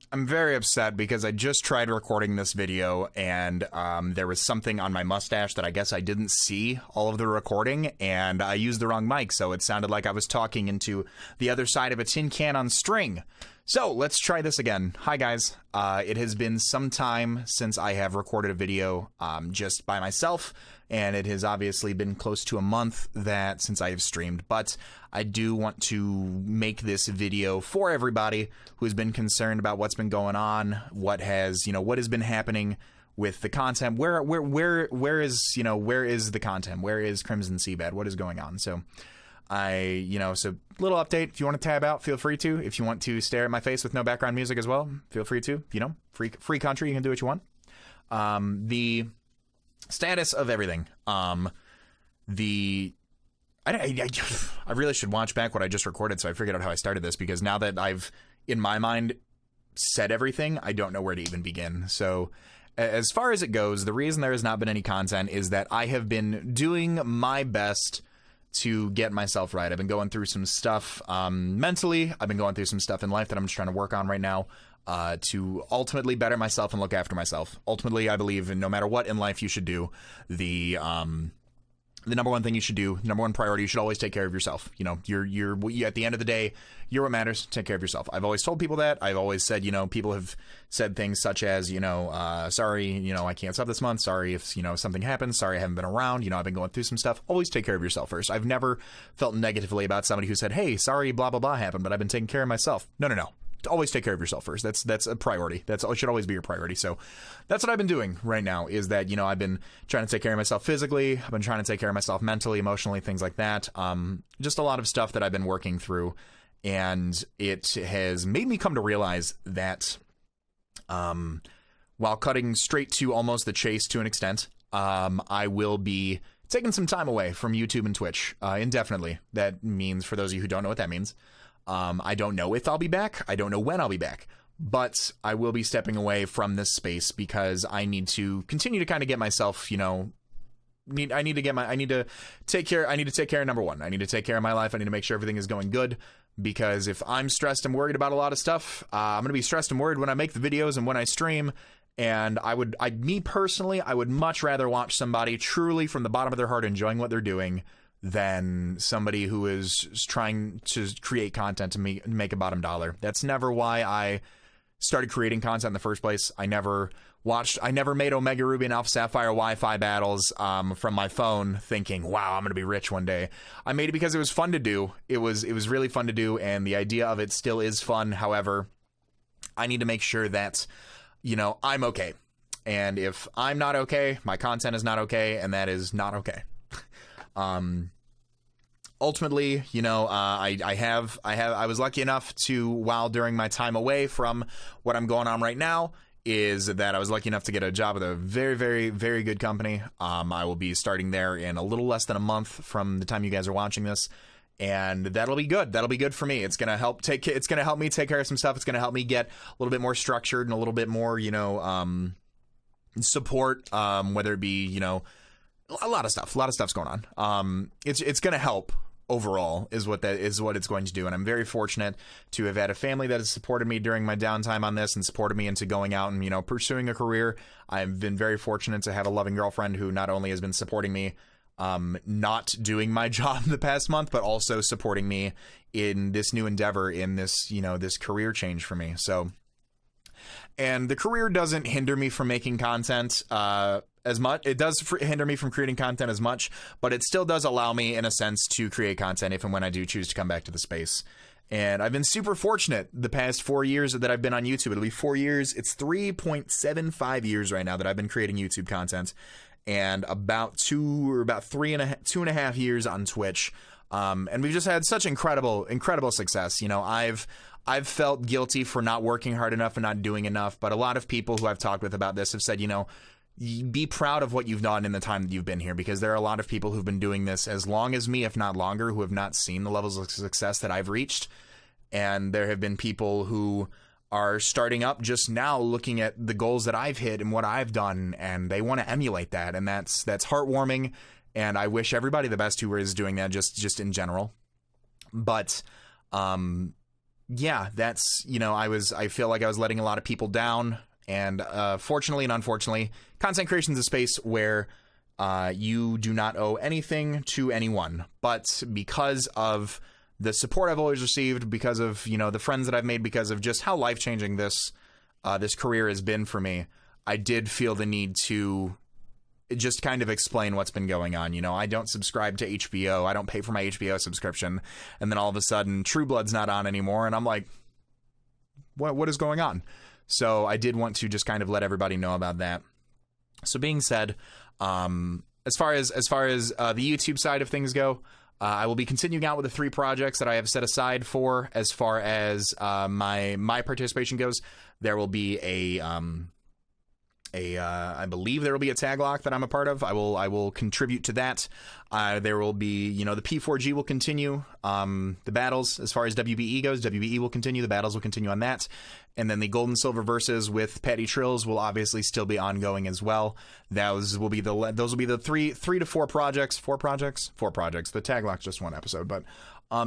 I'm very upset because I just tried recording this video and there was something on my mustache that I guess I didn't see all of the recording, and I used the wrong mic, so it sounded like I was talking into the other side of a tin can on string. So let's try this again. Hi guys, it has been some time since I have recorded a video just by myself, and it has obviously been close to a month that since I have streamed, but I do want to make this video for everybody who's been concerned about what's been going on, what has been happening with the content, where is the content, where is Crimson Seabed, what is going on. So so little update. If you want to tab out, feel free to. If you want to stare at my face with no background music as well, feel free to. Free country, you can do what you want. The status of everything. I really should watch back what I just recorded so I figured out how I started this, because now that I've, in my mind, said everything, I don't know where to even begin. So as far as it goes, the reason there has not been any content is that I have been doing my best to get myself right. I've been going through some stuff mentally. I've been going through some stuff in life that I'm just trying to work on right now to ultimately better myself and look after myself. Ultimately, I believe in no matter what in life you should do, the number one thing you should do, number one priority, you should always take care of yourself. You're at the end of the day, you're what matters. Take care of yourself. I've always told people that. I've always said, people have said things such as, sorry, I can't sub this month. Sorry if, something happens. Sorry I haven't been around. I've been going through some stuff. Always take care of yourself first. I've never felt negatively about somebody who said, hey, sorry, blah, blah, blah happened, but I've been taking care of myself. No. Always take care of yourself first. That's a priority. It should always be your priority. So that's what I've been doing right now, is that, I've been trying to take care of myself physically. I've been trying to take care of myself mentally, emotionally, things like that. Just a lot of stuff that I've been working through. And it has made me come to realize that while cutting straight to almost the chase to an extent, I will be taking some time away from YouTube and Twitch indefinitely. That means, for those of you who don't know what that means, I don't know if I'll be back. I don't know when I'll be back, but I will be stepping away from this space because I need to continue to kind of get myself, I need to take care of number one. I need to take care of my life. I need to make sure everything is going good, because if I'm stressed and worried about a lot of stuff, I'm going to be stressed and worried when I make the videos and when I stream. And me personally, I would much rather watch somebody truly from the bottom of their heart enjoying what they're doing than somebody who is trying to create content to make a bottom dollar. That's never why I started creating content in the first place. I never made Omega Ruby and Alpha Sapphire Wi-Fi battles from my phone thinking, wow, I'm going to be rich one day. I made it because it was fun to do. It was really fun to do, and the idea of it still is fun. However, I need to make sure that, I'm okay. And if I'm not okay, my content is not okay, and that is not okay. Ultimately, I was lucky enough to, while during my time away from what I'm going on right now, is that I was lucky enough to get a job with a very, very, very good company. I will be starting there in a little less than a month from the time you guys are watching this, and that'll be good. That'll be good for me. It's gonna help me take care of some stuff. It's gonna help me get a little bit more structured and a little bit more, support, whether it be, a lot of stuff's going on. It's going to help overall is what it's going to do. And I'm very fortunate to have had a family that has supported me during my downtime on this and supported me into going out and, pursuing a career. I've been very fortunate to have a loving girlfriend who not only has been supporting me, not doing my job the past month, but also supporting me in this new endeavor, in this, this career change for me. So, and the career doesn't hinder me from making content, as much. It does hinder me from creating content as much, but it still does allow me, in a sense, to create content if and when I do choose to come back to the space. And I've been super fortunate the past 4 years that I've been on YouTube. It'll be 4 years. It's 3.75 years right now that I've been creating YouTube content, and about 2.5 years on Twitch. And we've just had such incredible success. I've felt guilty for not working hard enough and not doing enough, but a lot of people who I've talked with about this have said, be proud of what you've done in the time that you've been here, because there are a lot of people who've been doing this as long as me, if not longer, who have not seen the levels of success that I've reached. And there have been people who are starting up just now looking at the goals that I've hit and what I've done, and they want to emulate that. And that's heartwarming. And I wish everybody the best who is doing that, just in general. But yeah, that's, I feel like I was letting a lot of people down. And fortunately and unfortunately, content creation is a space where you do not owe anything to anyone. But because of the support I've always received, because of, the friends that I've made, because of just how life-changing this career has been for me, I did feel the need to just kind of explain what's been going on. I don't subscribe to HBO. I don't pay for my HBO subscription. And then all of a sudden, True Blood's not on anymore. And I'm like, what is going on? So I did want to just kind of let everybody know about that. So being said, as far as the YouTube side of things go, I will be continuing out with the 3 projects that I have set aside for as far as my participation goes. There will be I believe there will be a tag lock that I'm a part of. I will contribute to that. There will be, the P4G will continue. The battles, as far as WBE goes, WBE will continue. The battles will continue on that. And then the Gold and Silver verses with Patty Trills will obviously still be ongoing as well. Those will be the 3 to 4 projects. 4 projects. The tag lock's just 1 episode, but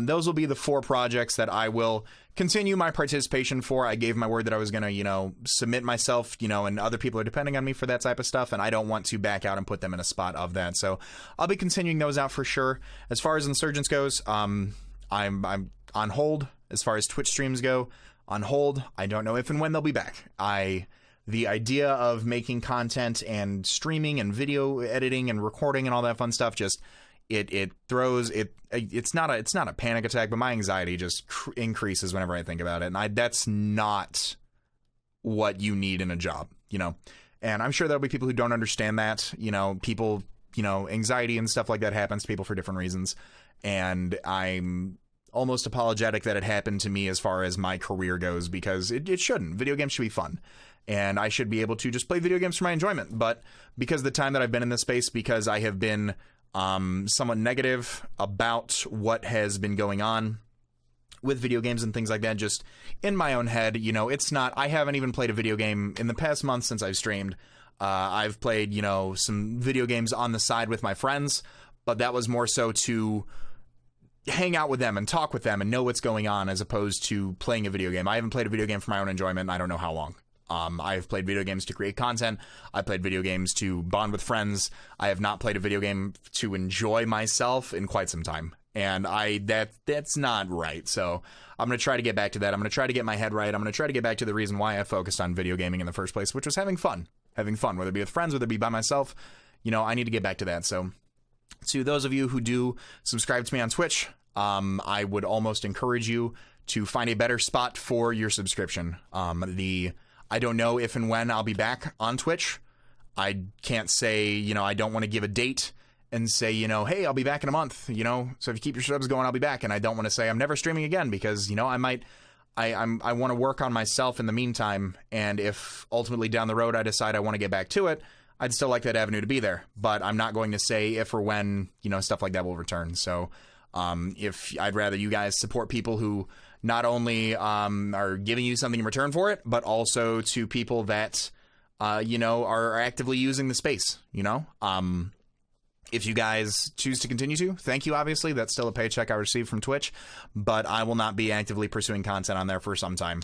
those will be the 4 projects that I will continue my participation for. I gave my word that I was going to, submit myself, and other people are depending on me for that type of stuff, and I don't want to back out and put them in a spot of that. So I'll be continuing those out for sure. As far as Insurgents goes, I'm on hold. As far as Twitch streams go, on hold. I don't know if and when they'll be back. The idea of making content and streaming and video editing and recording and all that fun stuff just it's not a panic attack, but my anxiety just increases whenever I think about it. And that's not what you need in a job, and I'm sure there'll be people who don't understand that, people, anxiety and stuff like that happens to people for different reasons. And I'm almost apologetic that it happened to me as far as my career goes, because it shouldn't. Video games should be fun. And I should be able to just play video games for my enjoyment. But because of the time that I've been in this space, because I have been somewhat negative about what has been going on with video games and things like that, just in my own head, it's not, I haven't even played a video game in the past month since I've streamed. I've played, some video games on the side with my friends, but that was more so to hang out with them and talk with them and know what's going on, as opposed to playing a video game. I haven't played a video game for my own enjoyment in I don't know how long. I've played video games to create content. I played video games to bond with friends. I have not played a video game to enjoy myself in quite some time. And that's not right. So I'm going to try to get back to that. I'm going to try to get my head right. I'm going to try to get back to the reason why I focused on video gaming in the first place, which was having fun, whether it be with friends, whether it be by myself. I need to get back to that. So to those of you who do subscribe to me on Twitch, I would almost encourage you to find a better spot for your subscription. I don't know if and when I'll be back on Twitch. I can't say, I don't want to give a date and say, hey, I'll be back in a month, so if you keep your subs going, I'll be back. And I don't want to say I'm never streaming again, because, I want to work on myself in the meantime. And if ultimately down the road I decide I want to get back to it, I'd still like that avenue to be there. But I'm not going to say if or when, stuff like that will return. So if I'd rather you guys support people who not only are giving you something in return for it, but also to people that, are actively using the space, If you guys choose to continue to, thank you, obviously. That's still a paycheck I receive from Twitch, but I will not be actively pursuing content on there for some time.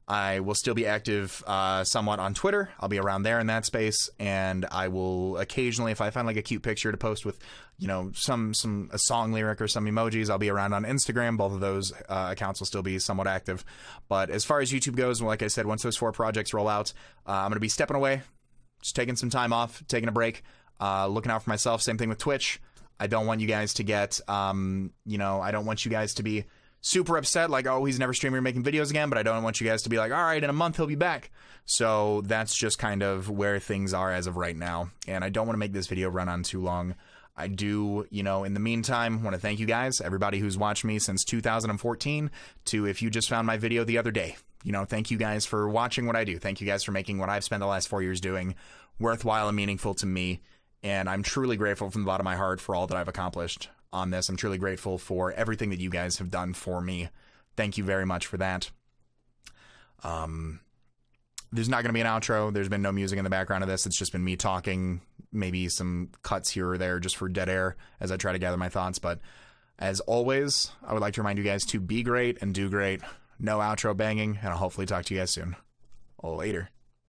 I will still be active somewhat on Twitter. I'll be around there in that space, and I will occasionally, if I find like a cute picture to post with, a song lyric or some emojis, I'll be around on Instagram. Both of those accounts will still be somewhat active. But as far as YouTube goes, like I said, once those 4 projects roll out, I'm going to be stepping away, just taking some time off, taking a break, looking out for myself. Same thing with Twitch. I don't want you guys to get, I don't want you guys to be super upset, like, oh, he's never streaming or making videos again, but I don't want you guys to be like, all right, in a month he'll be back. So that's just kind of where things are as of right now, and I don't want to make this video run on too long. I do, in the meantime, want to thank you guys, everybody who's watched me since 2014, to if you just found my video the other day. Thank you guys for watching what I do. Thank you guys for making what I've spent the last 4 years doing worthwhile and meaningful to me, and I'm truly grateful from the bottom of my heart for all that I've accomplished on this. I'm truly grateful for everything that you guys have done for me. Thank you very much for that. There's not going to be an outro. There's been no music in the background of this. It's just been me talking, maybe some cuts here or there just for dead air as I try to gather my thoughts. But as always, I would like to remind you guys to be great and do great. no outro banging, and I'll hopefully talk to you guys soon. Later.